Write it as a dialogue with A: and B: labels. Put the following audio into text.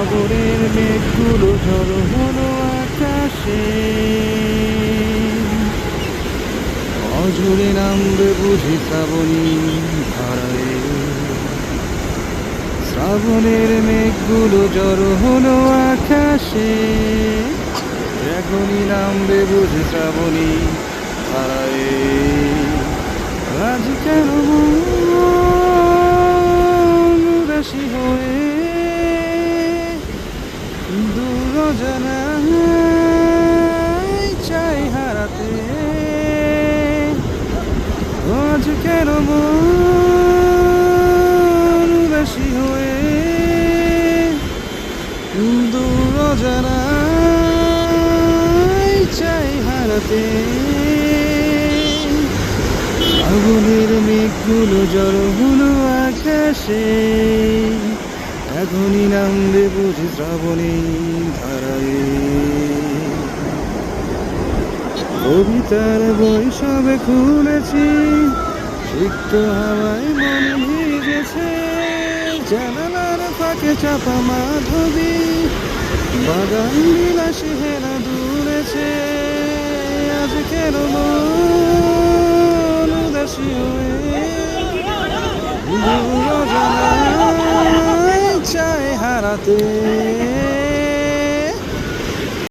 A: সাগরের মেঘগুলো জড়ো হলো আকাশে, অঝরে নামবে বুঝি শ্রাবণী ধারায়। শ্রাবণের মেঘগুলো জড়ো হলো আকাশে, এখনই নামবে বুঝি শ্রাবণী ধারায়। আজ কেন উদাসী হয়ে দূর অজানায় চাই হারাতে, আজ কেন উদাসী হয়ে দূর অজানায় চাই হারাতে। আগুনের মেঘগুলো জড়ো হলো আকাশে, এখনই নামবে বুঝি শ্রাবণী ধারায়। কবিতার বই সবে খুলেছি, সিক্ত হাওয়ায় মন ভিজেছে, জানালার ফাঁকে চাপা মাধবী, বাগান বিলাসী হেনা দুলেছে। আজ কেন মন উদাসী হয়ে দূর অজানায় চায় হারাতে।